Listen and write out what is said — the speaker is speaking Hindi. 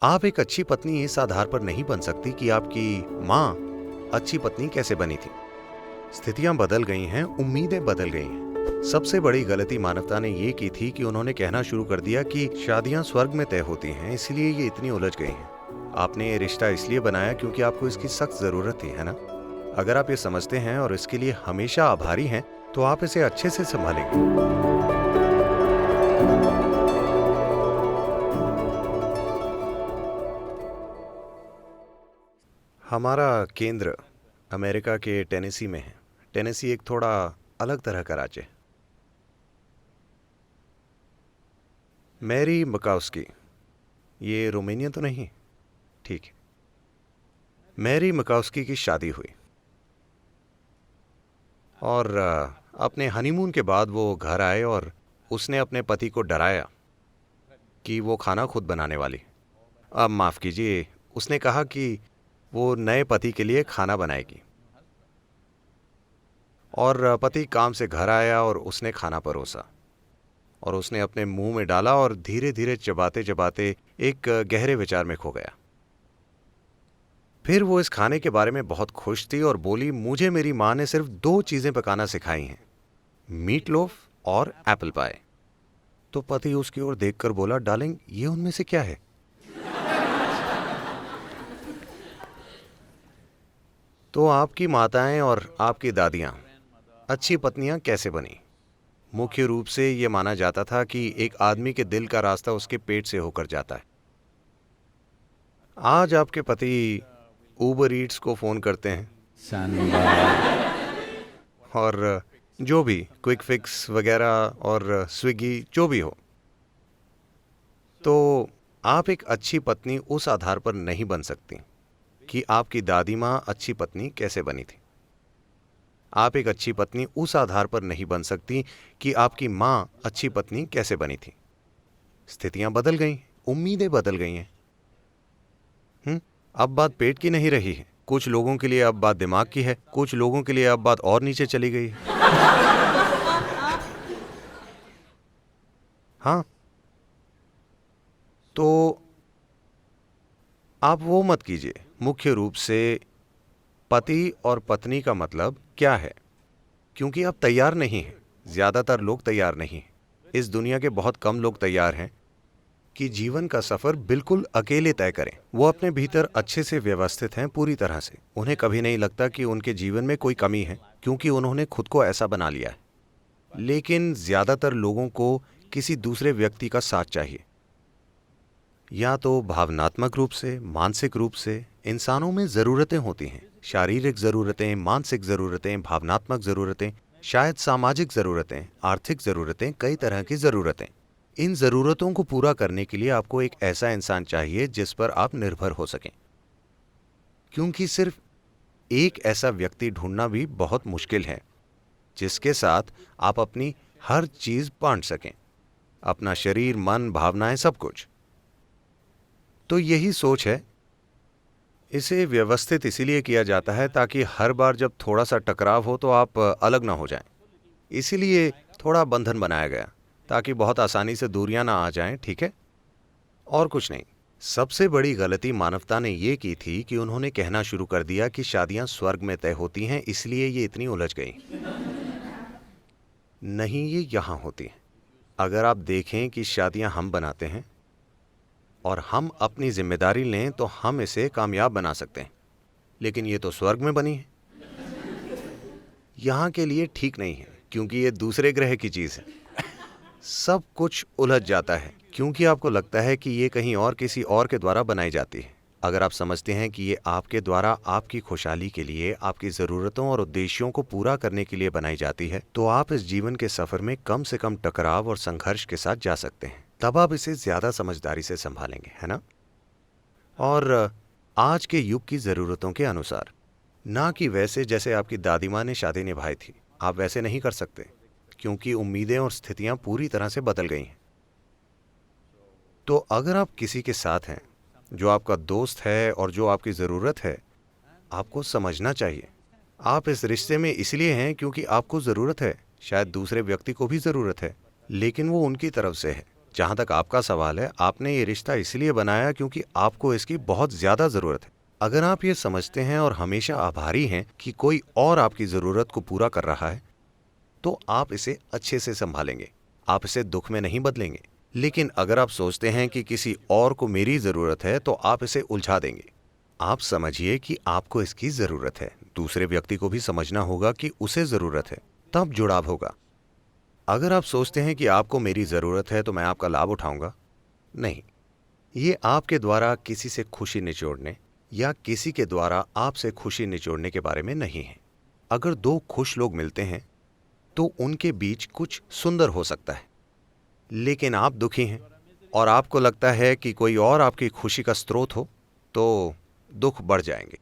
आप एक अच्छी पत्नी इस आधार पर नहीं बन सकती कि आपकी माँ अच्छी पत्नी कैसे बनी थी। स्थितियां बदल गई हैं, उम्मीदें बदल गई हैं। सबसे बड़ी गलती मानवता ने ये की थी कि उन्होंने कहना शुरू कर दिया कि शादियां स्वर्ग में तय होती हैं, इसलिए ये इतनी उलझ गई हैं। आपने ये रिश्ता इसलिए बनाया क्योंकि आपको इसकी सख्त जरूरत थी, है ना? अगर आप ये समझते हैं और इसके लिए हमेशा आभारी हैं, तो आप इसे अच्छे से संभालेंगे। हमारा केंद्र अमेरिका के टेनेसी में है। टेनेसी एक थोड़ा अलग तरह का राज्य है। मैरी मकाउस्की, ये रोमानियन तो नहीं? ठीक है। मैरी मकाउस्की की शादी हुई और अपने हनीमून के बाद वो घर आए और उसने अपने पति को डराया कि वो खाना खुद बनाने वाली। अब माफ़ कीजिए, उसने कहा कि वो नए पति के लिए खाना बनाएगी। और पति काम से घर आया और उसने खाना परोसा और उसने अपने मुंह में डाला और धीरे धीरे चबाते चबाते एक गहरे विचार में खो गया। फिर वो इस खाने के बारे में बहुत खुश थी और बोली, मुझे मेरी माँ ने सिर्फ 2 चीजें पकाना सिखाई हैं, मीट लोफ और एप्पल पाई। तो पति उसकी ओर देखकर बोला, डार्लिंग, ये उनमें से क्या है? तो आपकी माताएं और आपकी दादियां अच्छी पत्नियां कैसे बनी? मुख्य रूप से ये माना जाता था कि एक आदमी के दिल का रास्ता उसके पेट से होकर जाता है। आज आपके पति उबर ईट्स को फोन करते हैं और जो भी क्विक फिक्स वगैरह और स्विगी जो भी हो, तो आप एक अच्छी पत्नी उस आधार पर नहीं बन सकती कि आपकी दादी माँ अच्छी पत्नी कैसे बनी थी। आप एक अच्छी पत्नी उस आधार पर नहीं बन सकती कि आपकी माँ अच्छी पत्नी कैसे बनी थी। स्थितियां बदल गई, उम्मीदें बदल गई हैं। अब बात पेट की नहीं रही है। कुछ लोगों के लिए अब बात दिमाग की है, कुछ लोगों के लिए अब बात और नीचे चली गई है। हाँ, तो आप वो मत कीजिए। मुख्य रूप से पति और पत्नी का मतलब क्या है, क्योंकि आप तैयार नहीं हैं। ज्यादातर लोग तैयार नहीं हैं। इस दुनिया के बहुत कम लोग तैयार हैं कि जीवन का सफर बिल्कुल अकेले तय करें। वो अपने भीतर अच्छे से व्यवस्थित हैं पूरी तरह से। उन्हें कभी नहीं लगता कि उनके जीवन में कोई कमी है, क्योंकि उन्होंने खुद को ऐसा बना लिया है। लेकिन ज्यादातर लोगों को किसी दूसरे व्यक्ति का साथ चाहिए, या तो भावनात्मक रूप से, मानसिक रूप से। इंसानों में जरूरतें होती हैं, शारीरिक जरूरतें, मानसिक जरूरतें, भावनात्मक जरूरतें, शायद सामाजिक जरूरतें, आर्थिक जरूरतें, कई तरह की जरूरतें। इन जरूरतों को पूरा करने के लिए आपको एक ऐसा इंसान चाहिए जिस पर आप निर्भर हो सकें, क्योंकि सिर्फ एक ऐसा व्यक्ति ढूंढना भी बहुत मुश्किल है जिसके साथ आप अपनी हर चीज बांट सकें, अपना शरीर, मन, भावनाएं, सब कुछ। तो यही सोच है। इसे व्यवस्थित इसीलिए किया जाता है ताकि हर बार जब थोड़ा सा टकराव हो तो आप अलग ना हो जाएं। इसीलिए थोड़ा बंधन बनाया गया ताकि बहुत आसानी से दूरियां ना आ जाएं, ठीक है? और कुछ नहीं। सबसे बड़ी गलती मानवता ने ये की थी कि उन्होंने कहना शुरू कर दिया कि शादियां स्वर्ग में तय होती हैं, इसलिए ये इतनी उलझ गई। नहीं, ये यहां होती हैं। अगर आप देखें कि शादियां हम बनाते हैं और हम अपनी जिम्मेदारी लें तो हम इसे कामयाब बना सकते हैं, लेकिन ये तो स्वर्ग में बनी है। यहाँ के लिए ठीक नहीं है, क्योंकि ये दूसरे ग्रह की चीज है। सब कुछ उलझ जाता है क्योंकि आपको लगता है कि ये कहीं और किसी और के द्वारा बनाई जाती है। अगर आप समझते हैं कि ये आपके द्वारा आपकी खुशहाली के लिए, आपकी ज़रूरतों और उद्देश्यों को पूरा करने के लिए बनाई जाती है, तो आप इस जीवन के सफ़र में कम से कम टकराव और संघर्ष के साथ जा सकते हैं। तब आप इसे ज़्यादा समझदारी से संभालेंगे, है ना? और आज के युग की ज़रूरतों के अनुसार, ना कि वैसे जैसे आपकी दादी माँ ने शादी निभाई थी। आप वैसे नहीं कर सकते, क्योंकि उम्मीदें और स्थितियां पूरी तरह से बदल गई हैं। तो अगर आप किसी के साथ हैं जो आपका दोस्त है और जो आपकी ज़रूरत है, आपको समझना चाहिए आप इस रिश्ते में इसलिए हैं क्योंकि आपको ज़रूरत है। शायद दूसरे व्यक्ति को भी ज़रूरत है, लेकिन वो उनकी तरफ से है। जहां तक आपका सवाल है, आपने ये रिश्ता इसलिए बनाया क्योंकि आपको इसकी बहुत ज्यादा जरूरत है। अगर आप ये समझते हैं और हमेशा आभारी हैं कि कोई और आपकी जरूरत को पूरा कर रहा है, तो आप इसे अच्छे से संभालेंगे। आप इसे दुख में नहीं बदलेंगे। लेकिन अगर आप सोचते हैं कि किसी और को मेरी जरूरत है, तो आप इसे उलझा देंगे। आप समझिए कि आपको इसकी जरूरत है। दूसरे व्यक्ति को भी समझना होगा कि उसे जरूरत है, तब जुड़ाव होगा। अगर आप सोचते हैं कि आपको मेरी जरूरत है तो मैं आपका लाभ उठाऊंगा, नहीं। ये आपके द्वारा किसी से खुशी निचोड़ने या किसी के द्वारा आपसे खुशी निचोड़ने के बारे में नहीं है। अगर दो खुश लोग मिलते हैं तो उनके बीच कुछ सुंदर हो सकता है। लेकिन आप दुखी हैं और आपको लगता है कि कोई और आपकी खुशी का स्रोत हो, तो दुख बढ़ जाएंगे।